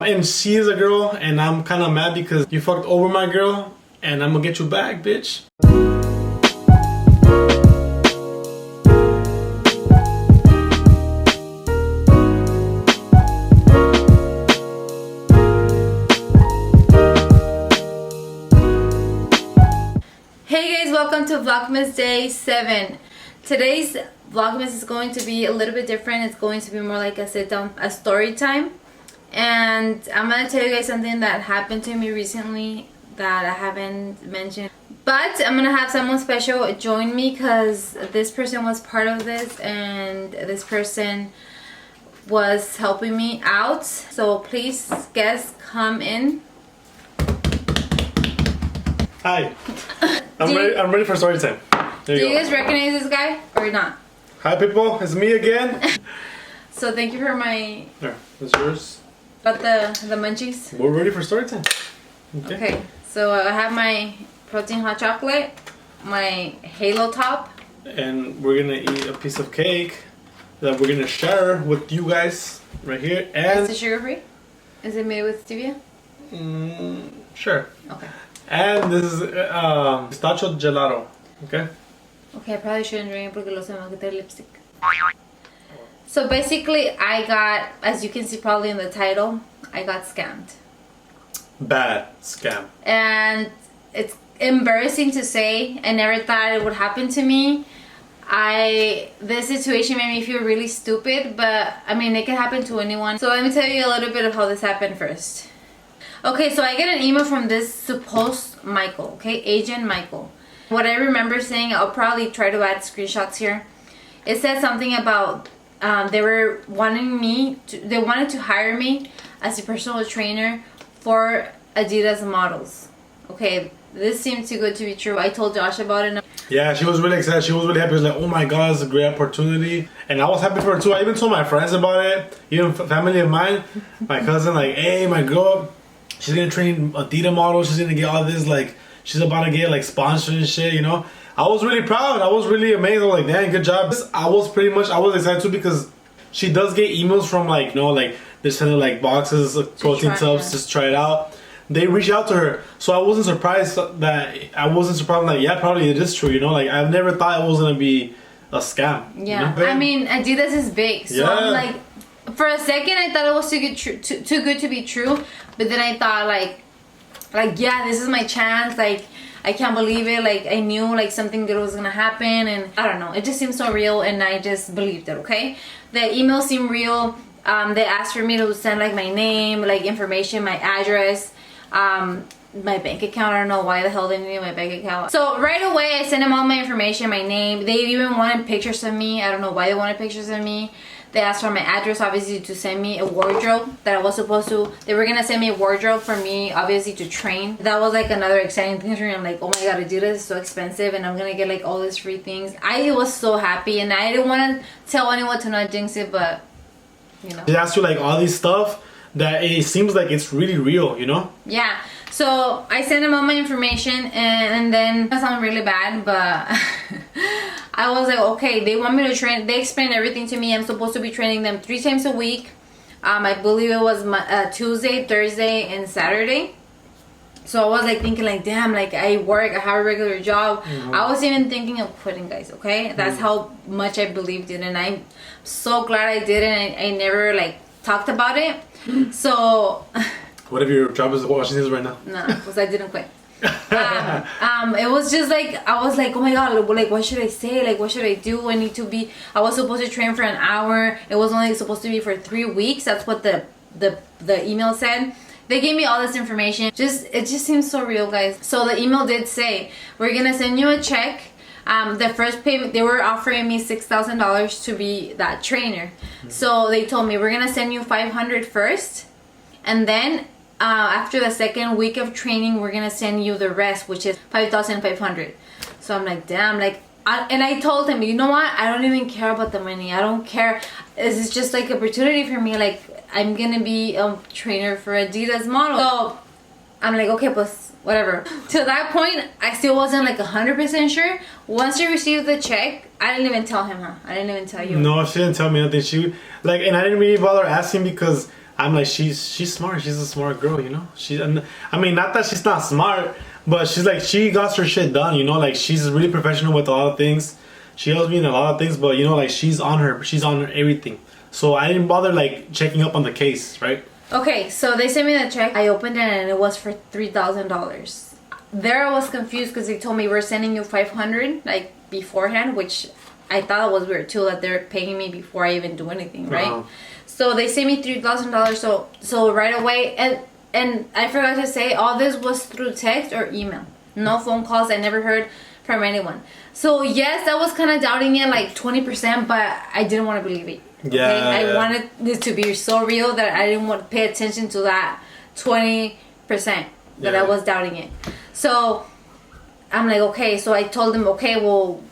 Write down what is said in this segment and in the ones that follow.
And she is a girl, and I'm kind of mad because you fucked over my girl, and I'm gonna get you back, bitch. Hey guys, welcome to Vlogmas Day 7. Today's Vlogmas is going to be a little bit different. It's going to be more like a sit down, a story time. And I'm going to tell you guys something that happened to me recently that I haven't mentioned. But I'm going to have someone special join me because this person was part of this and this person was helping me out. So please, guests, come in. Hi. I'm ready for story time. Do you guys recognize this guy or not? Hi people, it's me again. So thank you for my... There, that's yours. Got the munchies? We're ready for story time. Okay, so I have my protein hot chocolate, my Halo top. And we're gonna eat a piece of cake that we're gonna share with you guys right here. And is it sugar free? Is it made with stevia? Sure. Okay. And this is pistachio gelato. Okay. Okay, I probably shouldn't drink it porque lo se me va a quitar lipstick. So basically, I got, as you can see probably in the title, I got scammed. Bad scam. And it's embarrassing to say. I never thought it would happen to me. This situation made me feel really stupid, but I mean, it can happen to anyone. So let me tell you a little bit of how this happened first. Okay, so I get an email from this supposed Michael, okay, Agent Michael. What I remember saying, I'll probably try to add screenshots here. It said something about they wanted to hire me as a personal trainer for Adidas models. Okay, this seemed too good to be true. I told Josh about it. Yeah, she was really excited. She was really happy. She was like, oh my god, it's a great opportunity. And I was happy for her too. I even told my friends about it. Even family of mine. My cousin, like, hey, my girl, she's gonna train Adidas models. She's gonna get all this, like, she's about to get, like, sponsored and shit, you know? I was really proud. I was really amazed. I was like, damn, good job. I was excited too because she does get emails from, like, you know, like, they're sending, like, boxes of protein tubs, just try it out. They reach out to her, so I wasn't surprised that like, yeah, probably it is true, you know, like I've never thought it was gonna be a scam. Yeah, you know? I mean, Adidas is big, so yeah. I'm like, for a second I thought it was too good to be true, but then I thought like yeah, this is my chance, like I can't believe it, like I knew like something good was gonna happen, and I don't know, it just seemed so real, and I just believed it. Okay, the email seemed real. They asked for me to send like my name, like information, my address, my bank account. I don't know why the hell they needed my bank account. So right away I sent them all my information, my name. They even wanted pictures of me. I don't know why they wanted pictures of me. They asked for my address, obviously, to send me a wardrobe that I was supposed to. They were gonna send me a wardrobe for me, obviously, to train. That was like another exciting thing for me. I'm like, oh my god, Adidas is so expensive, and I'm gonna get like all these free things. I was so happy, and I didn't want to tell anyone to not jinx it, but you know. They asked you like all these stuff that it seems like it's really real, you know? Yeah. So I sent them all my information, and then that sounded really bad, but I was like, okay, they want me to train. They explained everything to me. I'm supposed to be training them 3 times a week. I believe it was Tuesday, Thursday, and Saturday. So I was like thinking like, damn, like I work, I have a regular job. I was even thinking of quitting, guys, okay? That's how much I believed it, and I'm so glad I did it. I never like talked about it. So what if your job is washing dishes right now? no, because I didn't quit. It was just like, I was like, oh my god, like what should I say, like what should I do? I was supposed to train for an hour. It was only supposed to be for 3 weeks. That's what the email said. They gave me all this information. It just seems so real, guys. So the email did say, we're gonna send you a check. The first payment, they were offering me $6,000 to be that trainer. So they told me, we're gonna send you $500 first, and then after the second week of training, we're gonna send you the rest, which is $5,500. So I'm like, damn, like, and I told him, you know what? I don't even care about the money. I don't care. This is just like opportunity for me. Like, I'm gonna be a trainer for Adidas model. So I'm like, okay, pues whatever. To that point, I still wasn't like 100% sure. Once she received the check, I didn't even tell him, huh? I didn't even tell you. No, she didn't tell me nothing. She, like, and I didn't really bother asking because I'm like, she's smart. She's a smart girl, you know. I mean, not that she's not smart, but she's like, she got her shit done, you know. Like, she's really professional with a lot of things. She helps me in a lot of things, but you know, like, she's on everything. So I didn't bother like checking up on the case, right? Okay, so they sent me the check. I opened it and it was for $3,000. There I was confused because they told me we're sending you $500 like beforehand, which I thought it was weird too, that they're paying me before I even do anything, right? Uh-huh. So they sent me $3,000. So right away, and I forgot to say, all this was through text or email. No phone calls. I never heard from anyone. So yes, I was kind of doubting it like 20%, but I didn't want to believe it. Yeah, okay? I yeah. wanted it to be so real that I didn't want to pay attention to that 20% that I was doubting it. So I'm like, okay. So I told them, okay, well,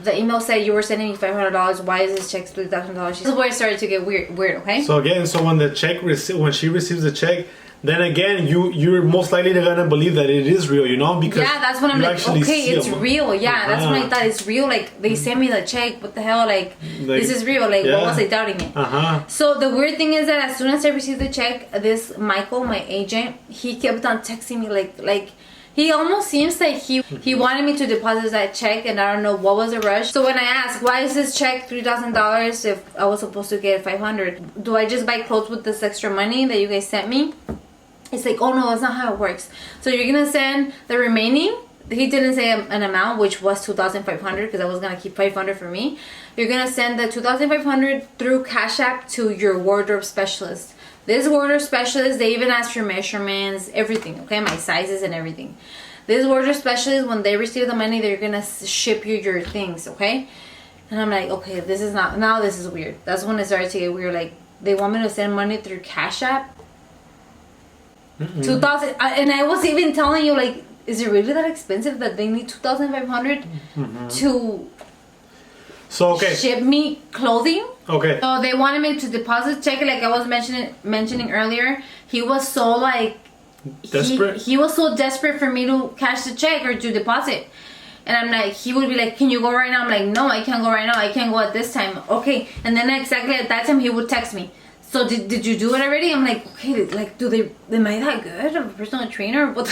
the email said you were sending me $500. Why is this check $3,000? This is where it started to get weird. Okay. So again, when she receives the check, then again, you're most likely gonna believe that it is real, you know, because yeah, that's when I'm like, okay, it's real. Yeah, that's when I thought it's real. Like, they sent me the check. What the hell? Like this is real. Like, what was I doubting it? So the weird thing is that as soon as I received the check, this Michael, my agent, he kept on texting me like. He almost seems like he wanted me to deposit that check, and I don't know what was the rush. So when I asked, why is this check $3,000 if I was supposed to get $500? Do I just buy clothes with this extra money that you guys sent me? It's like, oh no, that's not how it works. So you're gonna send the remaining. He didn't say an amount, which was $2,500 because I was gonna keep $500 for me. You're gonna send the $2,500 through Cash App to your wardrobe specialist. This wardrobe specialist, they even ask for measurements, everything, okay? My sizes and everything. This wardrobe specialist, when they receive the money, they're gonna ship you your things, okay? And I'm like, okay, this is weird. That's when it started to get weird. Like, they want me to send money through Cash App. 2,000, and I was even telling you, like, is it really that expensive that they need $2,500 to ship me clothing? Okay. So they wanted me to deposit check, like I was mentioning earlier. He was so like desperate. He was so desperate for me to cash the check or to deposit. And I'm like, he would be like, can you go right now? I'm like, no, I can't go right now. I can't go at this time. Okay. And then exactly at that time, he would text me. So did you do it already? I'm like, okay, like, am I that good of a personal trainer? What?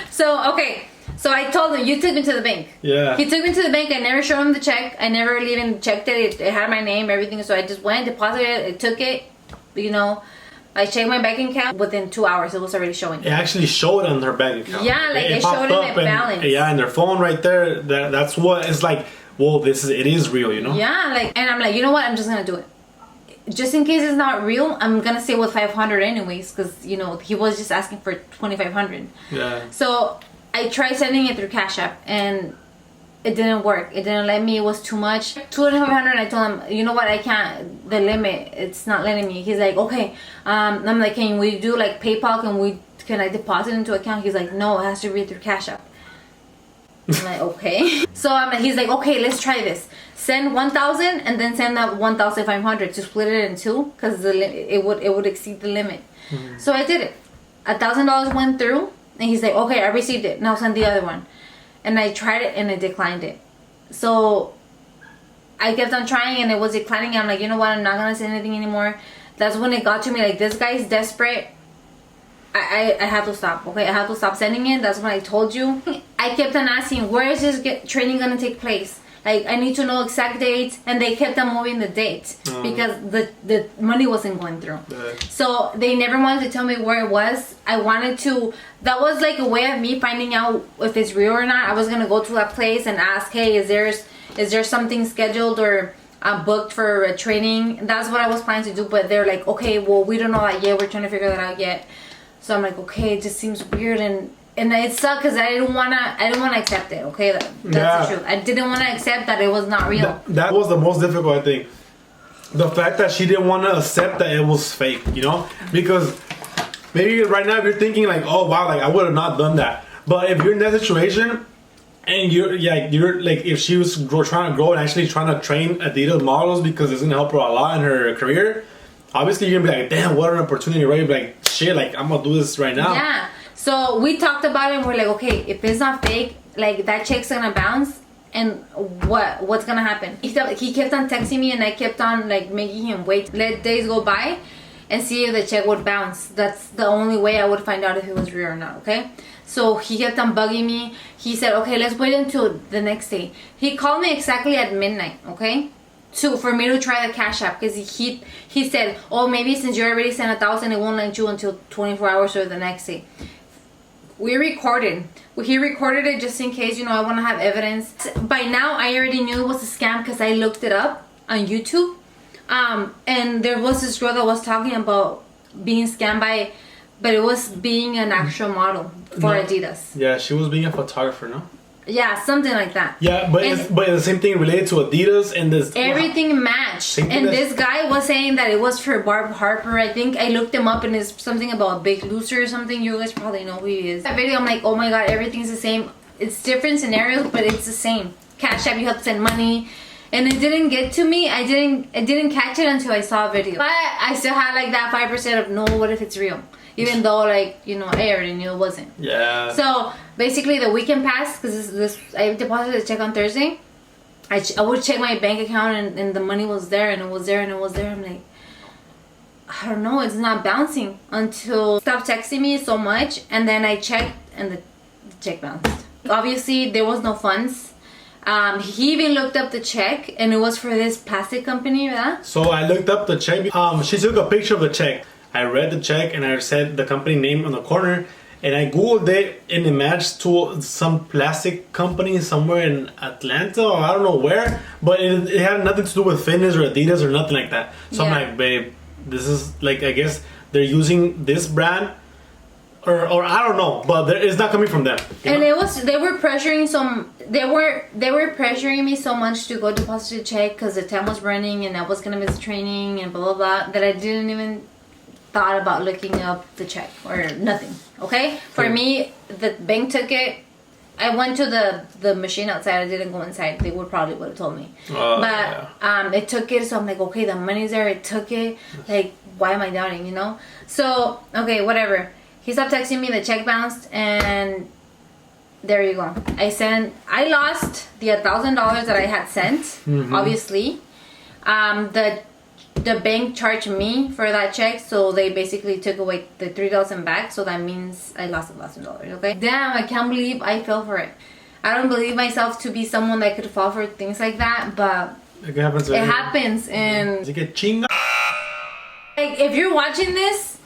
So, okay. So I told him, you took me to the bank. Yeah. He took me to the bank. I never showed him the check. I never even checked it. It had my name, everything. So I just went, deposited it. I took it. You know, I checked my bank account. Within 2 hours, it was already showing. It actually showed on her bank account. Yeah, like it showed in my balance. Yeah, and their phone right there. That's what it's like. Well, it is real, you know. Yeah, like, and I'm like, you know what? I'm just gonna do it. Just in case it's not real, I'm gonna stay with $500 anyways, because you know he was just asking for $2,500. Yeah. So I tried sending it through Cash App, and it didn't work. It didn't let me. It was too much. $2,500. I told him, you know what? I can't. The limit. It's not letting me. He's like, okay. I'm like, can we do like PayPal? Can I deposit into account? He's like, no, it has to be through Cash App. I'm like, okay. So he's like, okay, let's try this. Send 1,000 and then send that 1,500 to split it in two, because it would exceed the limit. So I did it. $1,000 went through, and he's like, okay, I received it. Now send the other one. And I tried it and it declined it. So I kept on trying and it was declining. I'm like, you know what? I'm not gonna send anything anymore. That's when it got to me. Like, this guy's desperate. I have to stop. Okay, I have to stop sending it. That's what I told you. I kept on asking, where is this training gonna take place? Like, I need to know exact dates, and they kept on moving the dates because the money wasn't going through. So they never wanted to tell me where it was. I wanted to. That was like a way of me finding out if it's real or not. I was gonna go to that place and ask, hey, is there something scheduled or booked for a training? That's what I was planning to do. But they're like, okay, well, we don't know that yet. We're trying to figure that out yet. So I'm like, okay, it just seems weird, and it sucked because I didn't wanna accept it. Okay, that's the truth. I didn't want to accept that it was not real. That was the most difficult, I think. The fact that she didn't want to accept that it was fake, you know, because maybe right now if you're thinking like, oh wow, like I would have not done that. But if you're in that situation and you're like, if she was trying to grow and actually trying to train Adidas models because it's gonna help her a lot in her career, obviously you're gonna be like, damn, what an opportunity, right? You're like, shit, like I'm gonna do this right now. Yeah. So we talked about it and we're like, okay, if it's not fake, like that check's gonna bounce, and what's gonna happen? He kept on texting me and I kept on like making him wait. Let days go by, and see if the check would bounce. That's the only way I would find out if it was real or not, okay? So he kept on bugging me. He said, okay, let's wait until the next day. He called me exactly at midnight, okay? For me to try the Cash App, because he said, oh, maybe since you already sent 1,000, it won't let you until 24 hours or the next day. We recorded. He recorded it just in case, you know, I want to have evidence. By now, I already knew it was a scam because I looked it up on YouTube. And there was this girl that was talking about being scammed by, but it was being an actual model for Adidas. Yeah, she was being a photographer, no? Yeah, something like that. Yeah, but it's the same thing related to Adidas and this. Everything matched. And this guy was saying that it was for Barb Harper. I think I looked him up and it's something about Big Loser or something. You guys probably know who he is. That video, I'm like, oh my god, everything's the same. It's different scenarios, but it's the same. Cash App, you have to send money. And it didn't get to me. I didn't catch it until I saw a video. But I still had like that 5% of no, what if it's real? Even though, like, you know, I already knew it wasn't. Yeah. So basically the weekend passed because I deposited a check on Thursday. I would check my bank account and the money was there and it was there and it was there. I'm like, I don't know, it's not bouncing until he stopped texting me so much, and then I checked and the check bounced. Obviously there was no funds. He even looked up the check and it was for this plastic company, right? So I looked up the check. She took a picture of the check. I read the check and I said the company name on the corner, and I googled it and it matched to some plastic company somewhere in Atlanta or I don't know where, but it had nothing to do with fitness or Adidas or nothing like that. So I'm like, babe, this is like, I guess they're using this brand or I don't know, but it's not coming from them. And it was, they were pressuring pressuring me so much to go deposit a check because the time was running and I was gonna miss training and blah blah blah that I didn't even thought about looking up the check or nothing. Okay, for me, the bank took it. I went to the machine outside. I didn't go inside. They would have told me. But it took it, so I'm like, okay, the money's there. It took it. Like, why am I doubting? You know? So okay, whatever. He stopped texting me. The check bounced, and there you go. I lost the $1,000 that I had sent. Mm-hmm. Obviously, the bank charged me for that check, so they basically took away the $3,000 back. So that means I lost $1,000. Okay, damn, I can't believe I fell for it. I don't believe myself to be someone that could fall for things like that, but it happens, and like if you're watching this,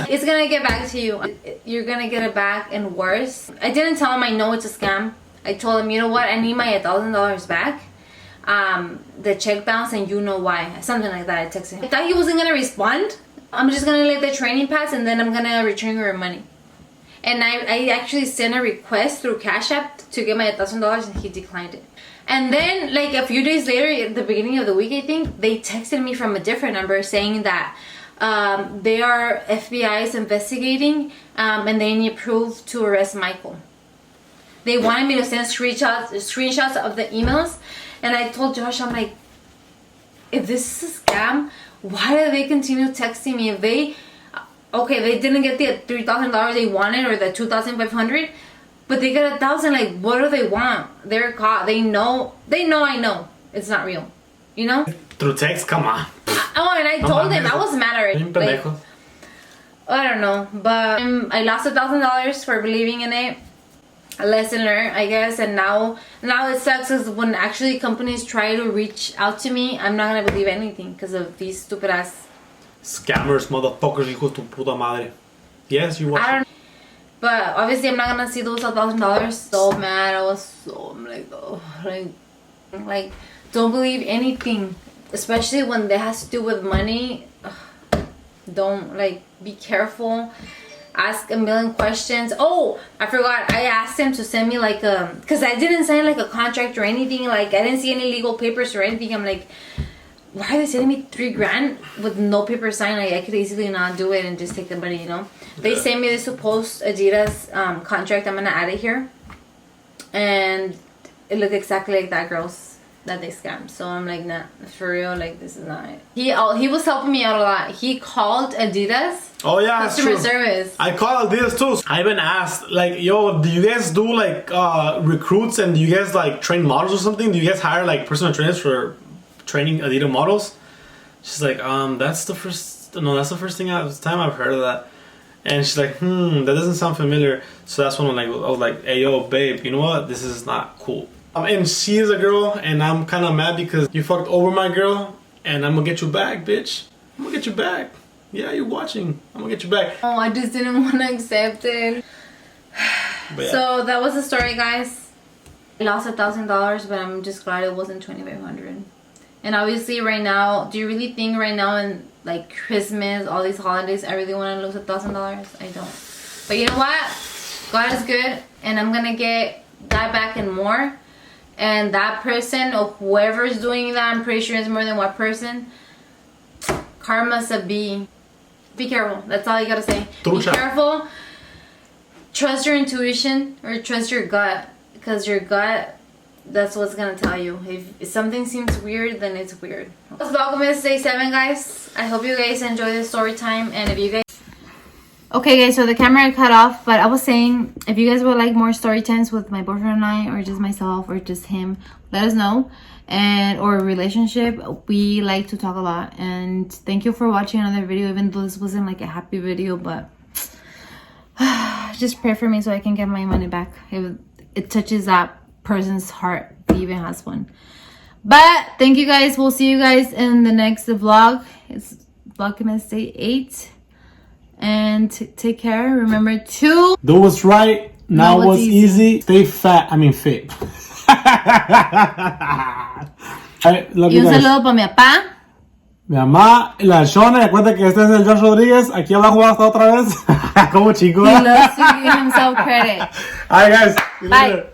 it's gonna get back to you. You're gonna get it back and worse. I didn't tell him I know it's a scam. I told him, you know what, I need my $1,000 back. The check bounced and you know why. Something like that. I texted him. I thought he wasn't gonna respond. I'm just gonna let the training pass and then I'm gonna return her money. And I actually sent a request through Cash App to get my $1,000 and he declined it. And then like a few days later, at the beginning of the week, I think, they texted me from a different number saying that FBI is investigating and they need proof to arrest Michael. They wanted me to send screenshots of the emails, and I told Josh, I'm like, if this is a scam, why do they continue texting me? If they didn't get the $3,000 they wanted or the $2,500, but they get $1,000. Like, what do they want? They're caught. They know I know it's not real. You know? Through text, come on. And I told him I was mad already. Like, I don't know, but I lost $1,000 for believing in it. A lesson learned, I guess. And now it sucks because when actually companies try to reach out to me, I'm not gonna believe anything because of these stupid ass scammers, motherfuckers, hijos tu puta madre. Yes, you watch. But obviously I'm not gonna see those $1,000. So mad. I'm like, oh, like don't believe anything, especially when it has to do with money. Don't, like, be careful. Ask a million questions. Oh, I forgot. I asked him to send me like because I didn't sign like a contract or anything. Like, I didn't see any legal papers or anything. I'm like, why are they sending me $3,000 with no paper signed? Like, I could easily not do it and just take the money, you know. They sent me this supposed Adidas contract. I'm gonna add it here, and it looked exactly like that girl's that they scammed. So I'm like, nah, for real, like, this is not it. He was helping me out a lot. He called Adidas. Oh yeah, customer service. I called Adidas too. I even asked, like, yo, do you guys do like recruits, and do you guys like train models or something? Do you guys hire like personal trainers for training Adidas models? She's like, that's the first that's the first time I've heard of that. And she's like, that doesn't sound familiar. So that's when I was like, hey, yo, babe, you know what? This is not cool. And she is a girl, and I'm kind of mad because you fucked over my girl, and I'm gonna get you back, bitch. I'm gonna get you back. Yeah, you're watching. I'm gonna get you back. Oh, I just didn't want to accept it. But yeah. So that was the story, guys. I lost $1,000, but I'm just glad it wasn't $2,500. And obviously right now, do you really think right now in like Christmas, all these holidays, I really want to lose $1,000? I don't. But you know what? God is good, and I'm gonna get that back and more. And that person or whoever's doing that, I'm pretty sure it's more than one person. Karma's a B. Be careful. That's all you gotta say. Trucha. Be careful. Trust your intuition or trust your gut, because your gut, that's what's gonna tell you. If something seems weird, then it's weird. This Vlogmas Day 7, guys. I hope you guys enjoy this story time, and if you guys... Okay, guys, so the camera cut off, but I was saying, if you guys would like more story times with my boyfriend and I, or just myself, or just him, let us know. And or a relationship, we like to talk a lot. And thank you for watching another video, even though this wasn't like a happy video, but just pray for me so I can get my money back. It touches that person's heart, if he even has one. But thank you guys. We'll see you guys in the next vlog. It's Vlogmas Day 8. And take care. Remember to do what's right. Now what's easy. Stay fat. I mean fit. Y un saludo para mi papá. Mi mamá, la Shona, acuérdate que este es el Josh Rodríguez. Aquí abajo va a estar otra vez. Como chico. He loves to give himself credit. Alright, guys. Bye.